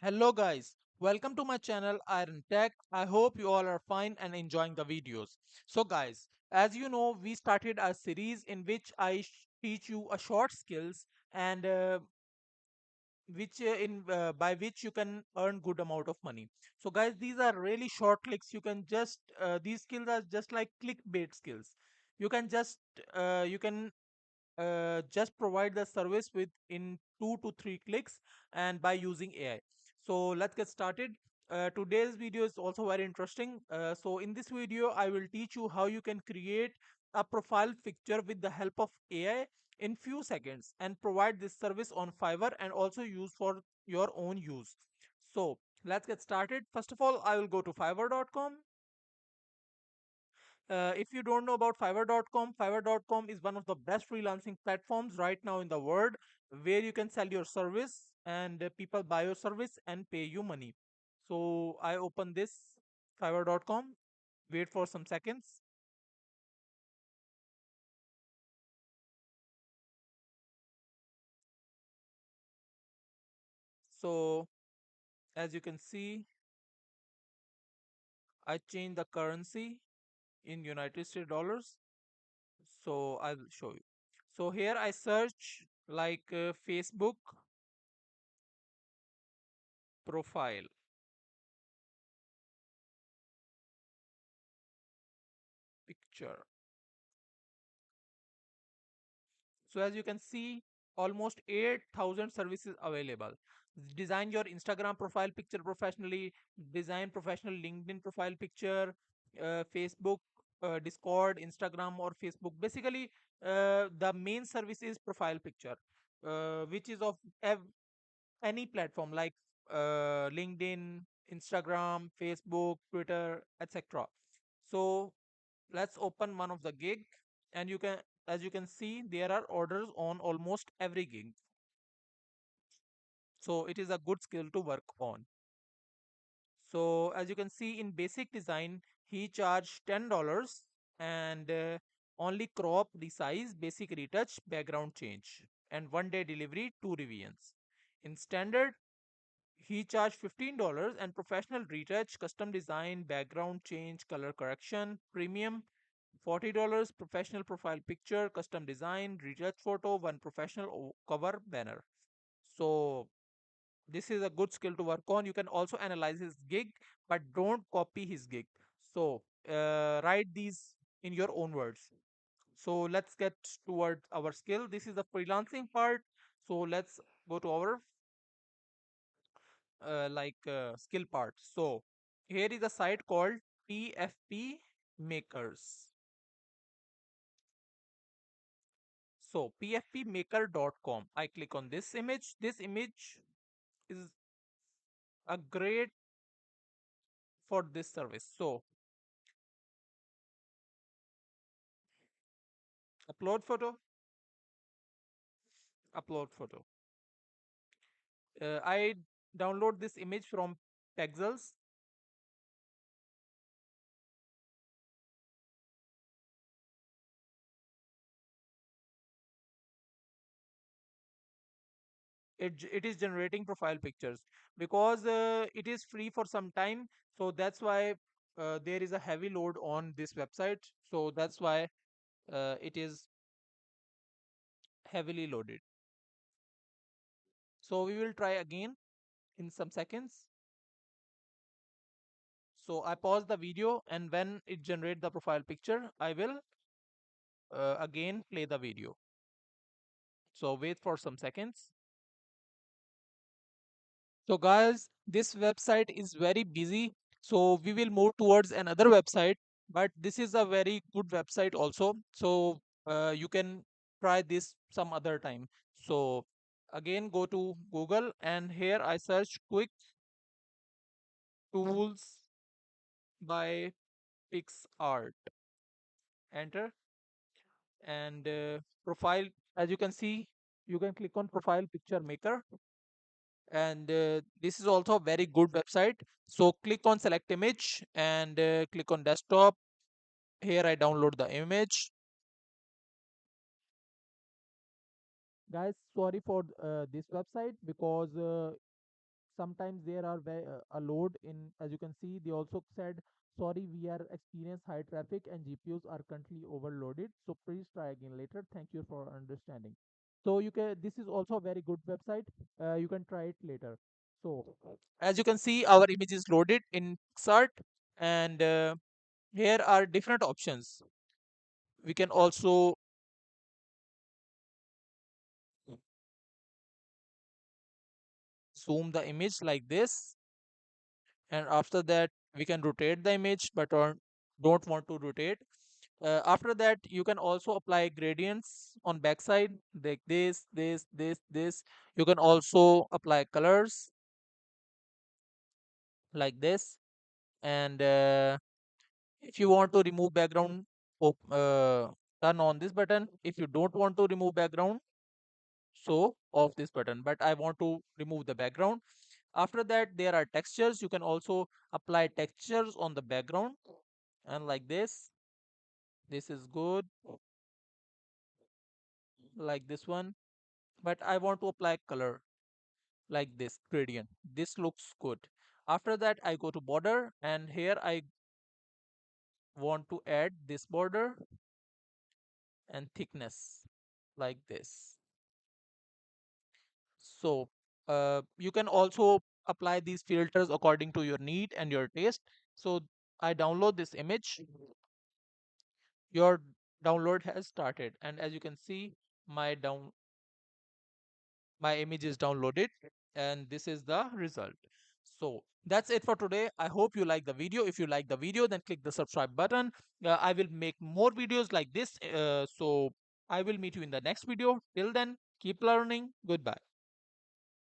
Hello guys, welcome to my channel Iron Tech. I hope you all are fine and enjoying the videos. So guys, as you know, we started a series in which teach you a short skills and which in by which you can earn good amount of money. So guys, these are really short clicks. You can just these skills are just like clickbait skills. You can just provide the service with in 2 to 3 clicks and by using AI. So let's get started. Today's video is also very interesting. So in this video, I will teach you how you can create a profile picture with the help of AI in few seconds and provide this service on Fiverr and also use for your own use. So let's get started. First of all, I will go to fiverr.com. If you don't know about Fiverr.com is one of the best freelancing platforms right now in the world where you can sell your service and people buy your service and pay you money. So I open this Fiverr.com, wait for some seconds. So as you can see, I change the currency in United States dollars. So I will show you. So here I search like Facebook profile picture. So as you can see, almost 8,000 services available. Design your Instagram profile picture professionally, design professional LinkedIn profile picture, Facebook, Discord, Instagram or Facebook. Basically, the main service is profile picture, which is of any platform like LinkedIn, Instagram, Facebook, Twitter, etc. So let's open one of the gig and you can as you can see there are orders on almost every gig, so it is a good skill to work on. So as you can see in basic design he charged $10 and only crop resize, basic retouch, background change and 1 day delivery, 2 revisions. In standard he charged $15 and professional retouch, custom design, background change, color correction. Premium $40, professional profile picture, custom design, retouch photo, one professional cover banner. So this is a good skill to work on. You can also analyze his gig, but don't copy his gig. So write these in your own words. So let's get toward our skill. This is the freelancing part. So let's go to our skill part. So here is a site called PFP Makers. So pfpmaker.com. I click on this image. This image is a great for this service. So upload photo, upload photo. I download this image from Pexels. It is generating profile pictures because it is free for some time. So that's why there is a heavy load on this website. So that's why it is heavily loaded. So we will try again in some seconds. So I pause the video and when it generate the profile picture, I will again play the video. So wait for some seconds. So guys, this website is very busy. So we will move towards another website, but this is a very good website also. So you can try this some other time. So again, go to Google and here I search quick tools by PixArt. Enter and profile. As you can see, you can click on profile picture maker and this is also a very good website. So click on select image and click on desktop. Here I download the image. Guys, sorry for this website because sometimes there are a load in, as you can see, they also said, sorry, we are experience high traffic and GPUs are currently overloaded, so please try again later, thank you for understanding. So you can, this is also a very good website, you can try it later. So as you can see, our image is loaded in PicsArt, and here are different options. We can also zoom the image like this, and after that we can rotate the image, but don't want to rotate. After that you can also apply gradients on backside like this. You can also apply colors like this, and if you want to remove background, turn on this button. If you don't want to remove background, so off this button, but I want to remove the background. After that there are textures. You can also apply textures on the background, and like this is good, like this one, but I want to apply color like this gradient. This looks good. After that I go to border, and here I want to add this border and thickness like this. So you can also apply these filters according to your need and your taste. So I download this image. Your download has started, and as you can see, my down my image is downloaded, and this is the result. So that's it for today. I hope you like the video. If you like the video, then click the subscribe button. I will make more videos like this, so I will meet you in the next video. Till then, keep learning. Goodbye.